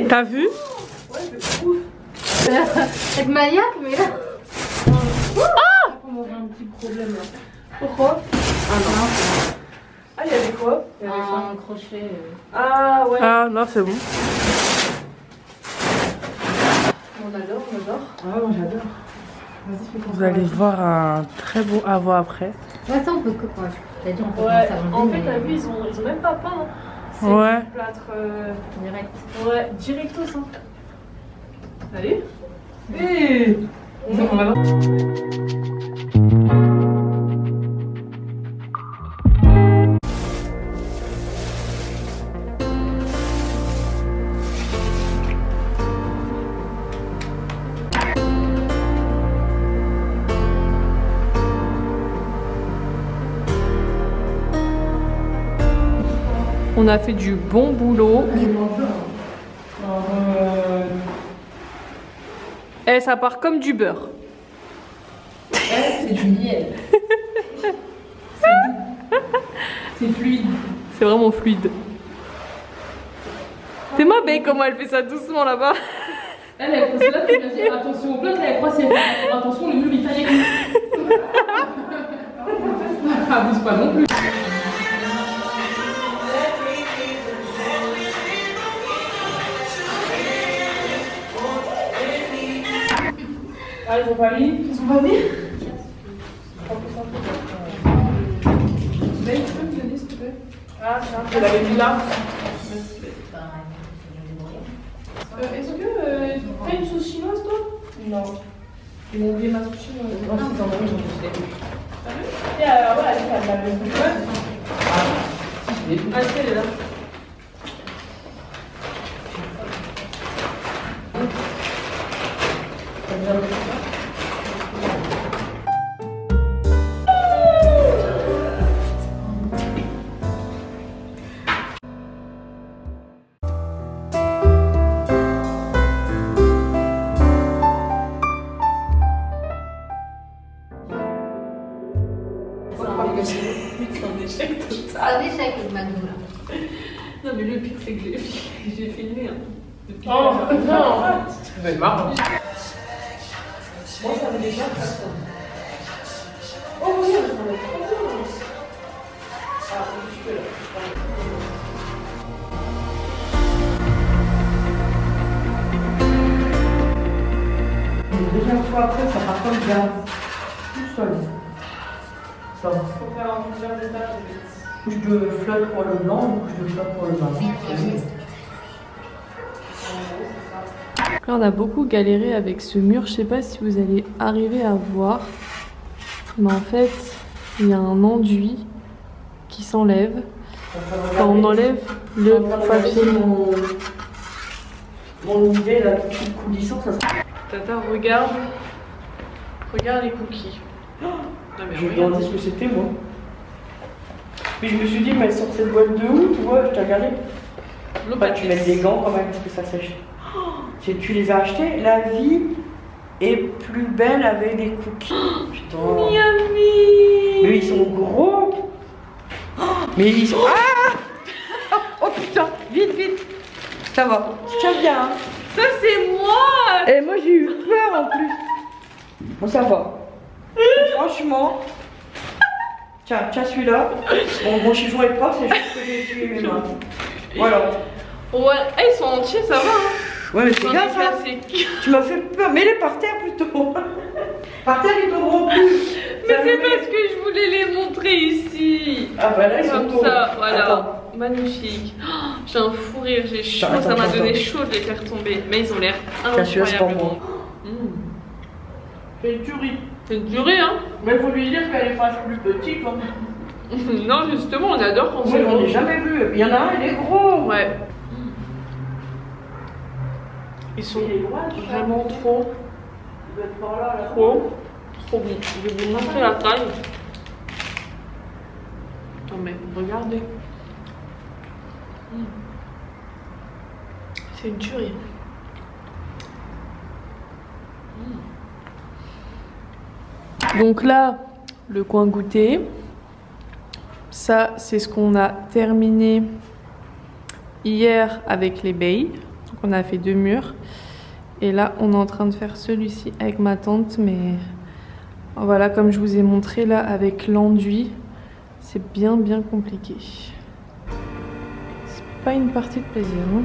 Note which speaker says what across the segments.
Speaker 1: T'as vu?
Speaker 2: Ouais, c'est ouf.
Speaker 3: Être maniaque, mais là.
Speaker 2: Ah! On aurait un petit problème là. Pourquoi? Ah non. Ah, il y avait quoi? Il y avait quoi?
Speaker 3: Un crochet.
Speaker 2: Ah ouais.
Speaker 1: Ah non, c'est bon.
Speaker 2: On adore, on adore. Ah, moi j'adore. Vas-y, fais
Speaker 1: Vous allez voir un très beau avant-après.
Speaker 3: De toute façon, on peut que quoi. T'as dit, on peut
Speaker 2: Ouais,
Speaker 3: commencer à
Speaker 2: en
Speaker 3: enlever,
Speaker 2: fait,
Speaker 3: mais-
Speaker 2: t'as vu, ils ont même pas peint. Hein. C'est
Speaker 1: Ouais.
Speaker 2: du plâtre.
Speaker 3: Direct.
Speaker 2: Ouais, directos. Hein. Allez. Hé! On va voir.
Speaker 1: On a fait du bon boulot. Eh, ça part comme du beurre.
Speaker 2: C'est du miel. C'est fluide.
Speaker 1: C'est vraiment fluide. C'est ma belle comment elle fait ça doucement là-bas.
Speaker 2: Elle croit là, tu vas dire attention au plat, elle croit si elle fait attention, le mur il taille. Abuse pas non plus. Ah, ils ont pas mis? Ils ont pas mis? Ben, tu peux me donner s'il te plaît? Ah, tiens, je l'avais mis là. Est-ce que t'as une sauce chinoise toi? Non. Ils m'ont oublié ma sauce chinoise. Non, c'est dans le ils ont décidé. T'as vu? Et alors, voilà, elle a la même chose. Ah, si, elle est là. C'est un échec
Speaker 3: le Manu là.
Speaker 2: Non mais le pire c'est que j'ai filmé hein. Depuis non, c'est marrant. Moi ça me déjà ça. Oh oui, ça me trop bien. Ah, je peux là.
Speaker 4: La deuxième fois après, ça part comme ça. Tout seul. Ça va.
Speaker 2: Faut faire un plusieurs étages.
Speaker 4: Couche de flotte pour le blanc, une couche de flotte pour le marron.
Speaker 1: Là, on a beaucoup galéré avec ce mur. Je sais pas si vous allez arriver à voir. Mais en fait, il y a un enduit qui s'enlève. Quand on enlève le papier.
Speaker 4: Mon idée, là, tout de suite coulissant, ça sera.
Speaker 1: Tata, regarde. Regarde les cookies.
Speaker 4: Je me demandais ce que c'était, moi. Puis je me suis dit, mais elles sortent cette boîte de où, tu vois, je t'ai regardé. Bah, tu mets des gants quand même, parce que ça sèche. Tu les as achetés, la vie est plus belle avec des cookies. Putain.
Speaker 1: Miami.
Speaker 4: Mais ils sont gros. Mais ils sont. Ah. Oh putain, vite, vite. Ça va, tu tiens bien. Hein.
Speaker 1: Ça, c'est moi.
Speaker 4: Et moi, j'ai eu peur en plus. Bon, ça va. Franchement. Tiens, celui-là. Bon, mon chiffon est pas, c'est juste que j'ai essuyé mes mains. Voilà.
Speaker 1: Ouais, ils sont entiers, ça va. Hein.
Speaker 4: Ouais, mais c'est bien ça. Tu m'as fait peur. Mets-les par terre plutôt. Par terre, ils tomberont plus.
Speaker 1: Mais c'est parce que je voulais les montrer ici.
Speaker 4: Ah bah là, ils sont
Speaker 1: comme ça,
Speaker 4: tombés.
Speaker 1: voilà.
Speaker 4: Attends.
Speaker 1: Magnifique. Oh, j'ai un fou rire, j'ai chaud,
Speaker 4: Attends,
Speaker 1: ça m'a
Speaker 4: attends.
Speaker 1: donné chaud de les faire tomber. Mais ils ont l'air
Speaker 4: Tiens, celui-là, c'est pour
Speaker 1: incroyablement.
Speaker 4: moi.
Speaker 2: C'est une tuerie.
Speaker 1: C'est une durée, hein.
Speaker 2: Mais faut lui dire qu'elle est pas plus petite. Hein.
Speaker 1: Non, justement, on adore quand
Speaker 4: Moi,
Speaker 1: c'est
Speaker 4: j'en ai
Speaker 1: gros.
Speaker 4: jamais vu. Il y en a un, il est gros.
Speaker 1: Ouais. Ils sont vraiment trop,
Speaker 2: Il doit être par là, là.
Speaker 1: trop bon. Je vais vous montrer la taille. Non mais regardez. C'est une tuerie. Donc là, le coin goûter. Ça, c'est ce qu'on a terminé hier avec les baies. Donc on a fait 2 murs. Et là, on est en train de faire celui-ci avec ma tante. Mais voilà, comme je vous ai montré là, avec l'enduit, c'est bien compliqué. C'est pas une partie de plaisir, hein.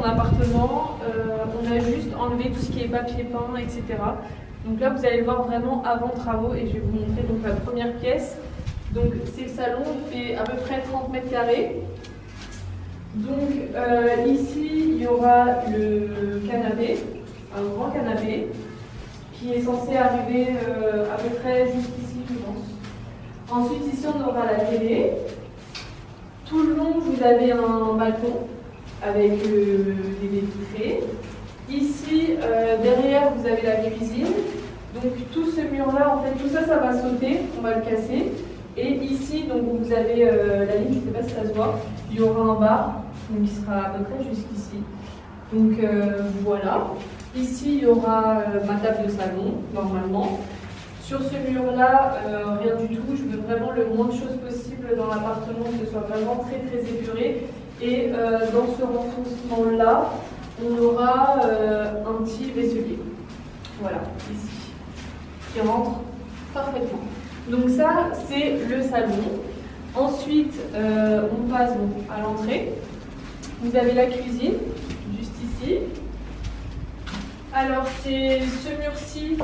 Speaker 1: Appartement, on a juste enlevé tout ce qui est papier peint, etc. Donc là, vous allez le voir vraiment avant travaux et je vais vous montrer donc la première pièce. Donc c'est le salon, il fait à peu près 30 mètres carrés. Donc ici, il y aura le canapé, un grand canapé, qui est censé arriver à peu près jusqu'ici, je pense. Ensuite, ici, on aura la télé. Tout le long, vous avez un balcon avec des baies vitrées. Ici, derrière, vous avez la cuisine. Donc tout ce mur-là, en fait, tout ça, ça va sauter, on va le casser. Et ici, donc vous avez la ligne, je ne sais pas si ça se voit, il y aura un bar, donc il sera à peu près jusqu'ici. Donc voilà. Ici, il y aura ma table de salon, normalement. Sur ce mur-là, rien du tout. Je veux vraiment le moins de choses possible dans l'appartement, que ce soit vraiment très épuré. Et dans ce renfoncement-là, on aura un petit vaisselier. Voilà, ici, qui rentre parfaitement. Donc ça, c'est le salon. Ensuite, on passe à l'entrée. Vous avez la cuisine, juste ici. Alors, c'est ce mur-ci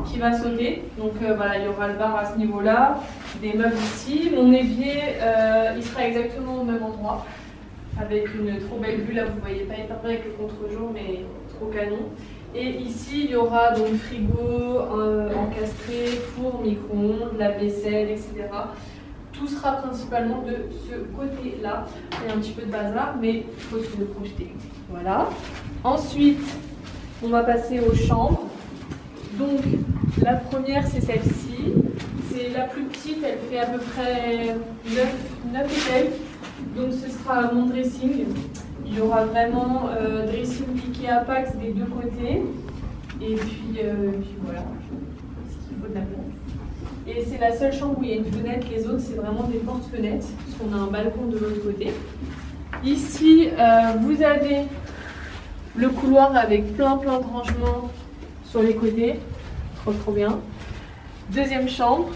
Speaker 1: qui va sauter. Donc voilà, il y aura le bar à ce niveau-là, des meubles ici. Mon évier, il sera exactement au même endroit, avec une trop belle vue. Là, vous ne voyez pas hyper bien avec le contre-jour, mais trop canon. Et ici, il y aura donc frigo, encastré, four, micro-ondes, lave-vaisselle, etc. Tout sera principalement de ce côté-là. Il y a un petit peu de bazar, mais il faut se le projeter. Voilà. Ensuite, on va passer aux chambres. Donc, la première, c'est celle-ci. C'est la plus petite, elle fait à peu près 9 et quelques. Donc, ce sera mon dressing. Il y aura vraiment dressing piqué à Pax des deux côtés. Et puis voilà, ce qu'il faut de la place. Et c'est la seule chambre où il y a une fenêtre. Les autres, c'est vraiment des portes-fenêtres, parce qu'on a un balcon de l'autre côté. Ici, vous avez le couloir avec plein de rangements sur les côtés. Trop bien. Deuxième chambre.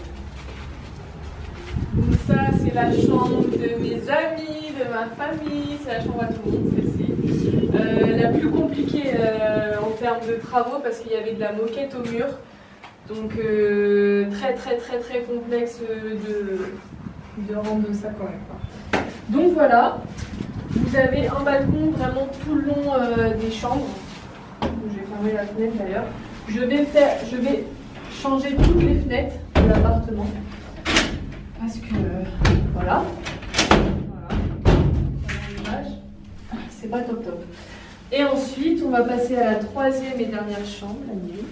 Speaker 1: Donc ça, c'est la chambre de mes amis, de ma famille. C'est la chambre à tout le monde, celle-ci. La plus compliquée en termes de travaux, parce qu'il y avait de la moquette au mur. Donc très complexe de rendre ça quand même, quoi. Donc voilà, vous avez un balcon vraiment tout le long des chambres. Je vais fermer la fenêtre d'ailleurs. Je vais changer toutes les fenêtres de l'appartement. Parce que voilà. C'est pas top. Et ensuite, on va passer à la troisième et dernière chambre, la nuit.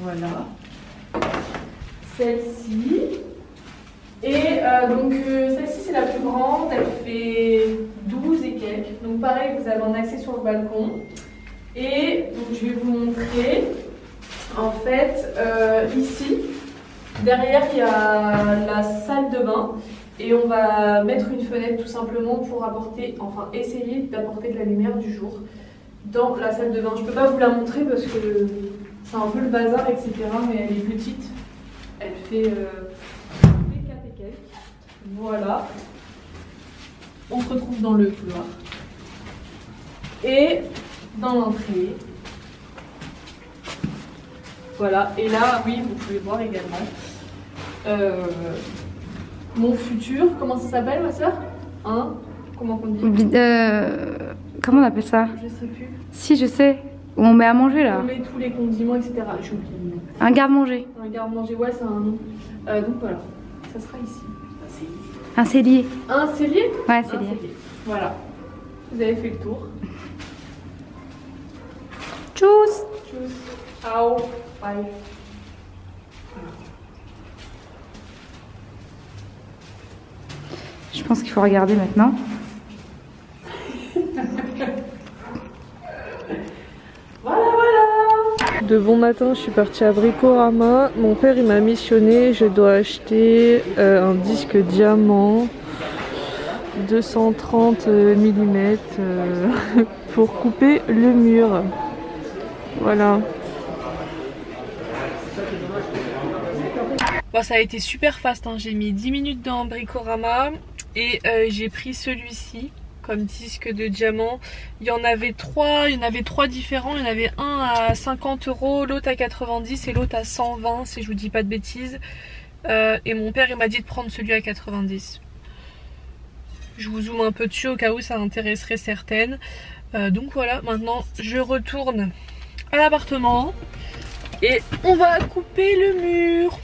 Speaker 1: Voilà. Celle-ci. Et donc celle-ci, c'est la plus grande. Elle fait 12 et quelques. Donc pareil, vous avez un accès sur le balcon. Et donc je vais vous montrer. En fait, ici, derrière, il y a la salle de bain. Et on va mettre une fenêtre tout simplement pour essayer d'apporter de la lumière du jour dans la salle de bain. Je ne peux pas vous la montrer parce que c'est un peu le bazar, etc. Mais elle est petite. Elle fait 4 et quelques. Voilà. On se retrouve dans le couloir. Et dans l'entrée. Voilà. Et là, oui, vous pouvez voir également mon futur. Comment ça s'appelle, ma soeur? Comment on dit?
Speaker 3: Comment on appelle ça?
Speaker 1: Je sais plus.
Speaker 3: Si, je sais.
Speaker 5: On met à manger là.
Speaker 1: On met tous les condiments, etc. J'ai oublié le nom.
Speaker 5: Un garde-manger.
Speaker 1: Un garde-manger, ouais, c'est un nom. Donc voilà, ça sera ici.
Speaker 5: Un cellier.
Speaker 1: Un cellier?
Speaker 5: Ouais, cellier.
Speaker 1: Voilà. Vous avez fait le tour.
Speaker 5: Tchuss.
Speaker 1: Tchuss. Ciao. Bye.
Speaker 5: Je pense qu'il faut regarder maintenant.
Speaker 1: De bon matin, je suis partie à Bricorama. Mon père il m'a missionné. Je dois acheter un disque diamant 230 mm pour couper le mur. Voilà. Bon, ça a été super fast, hein. J'ai mis 10 minutes dans Bricorama et j'ai pris celui-ci comme disque de diamant. Il y en avait trois différents. Il y en avait un à 50 €, l'autre à 90 et l'autre à 120 si je vous dis pas de bêtises. Et mon père il m'a dit de prendre celui à 90. Je vous zoome un peu dessus au cas où ça intéresserait certaines. Donc voilà, maintenant je retourne à l'appartement et on va couper le mur.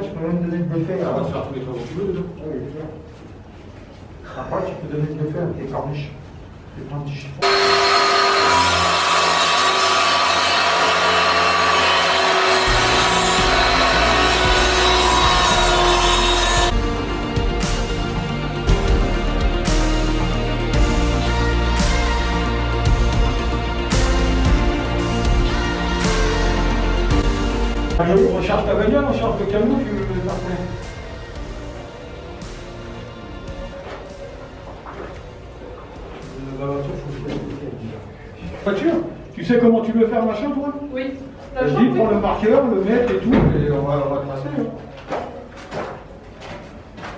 Speaker 6: Tu peux même donner des faits. On va se faire tous les travaux que tu veux dedans. Oui, bien sûr. Après, tu peux donner des faits avec tes corniches. Tu prends un petit chiffon. On recharge ta bagnole, on charge le camion, tu veux le faire faire. La voiture, faut que je voiture, tu sais comment tu veux faire machin, toi?
Speaker 1: Oui.
Speaker 6: Vas-y, prends le marqueur, le mettre et tout, et on va tracer. Hein.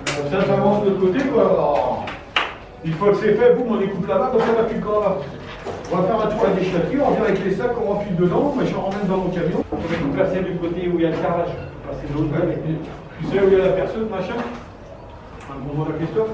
Speaker 6: Comme ça avance de l'autre côté, quoi. Alors, une fois que c'est fait, boum, on découpe là-bas, comme ça, on va plus le corps là. On va faire un tour à la déchetterie, on vient avec les sacs qu'on remplit dedans, mais je ramène dans mon camion. On va tout placer du côté où il y a le carrelage. Passer de l'autre côté. Tu sais où il y a la personne, machin? Bonjour à Christophe.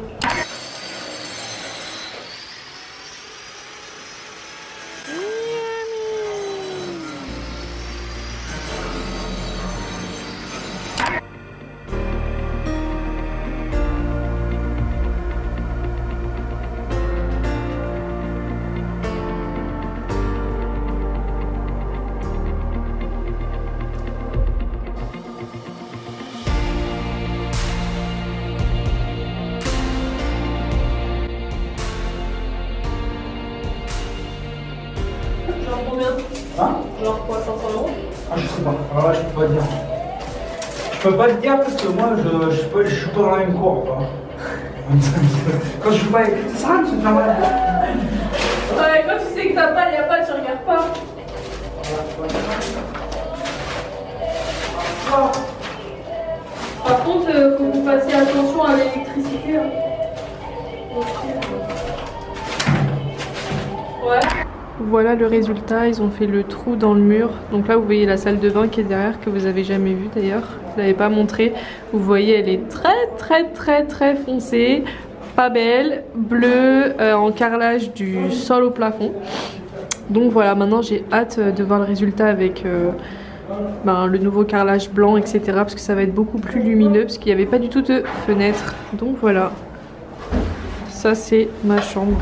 Speaker 1: Genre combien?
Speaker 6: Hein?
Speaker 1: Genre quoi, 500 €?
Speaker 6: Ah, je sais pas. Alors là, je peux pas te dire. Je peux pas te dire parce que moi, je suis pas dans la même cour. Quand je suis pas avec. Ça sert à rien de se faire mal.
Speaker 1: Ouais, quand tu sais que t'as pas, y a pas, tu regardes pas. Oh. Par contre, faut que vous fassiez attention à l'électricité. Hein. Ouais. Voilà le résultat, ils ont fait le trou dans le mur. Donc là vous voyez la salle de bain qui est derrière, que vous avez jamais vue d'ailleurs. Je l'avais pas montré. Vous voyez elle est très foncée, pas belle, bleue, en carrelage du sol au plafond. Donc voilà, maintenant j'ai hâte de voir le résultat avec le nouveau carrelage blanc, etc. Parce que ça va être beaucoup plus lumineux, parce qu'il n'y avait pas du tout de fenêtre. Donc voilà. ça c'est ma chambre.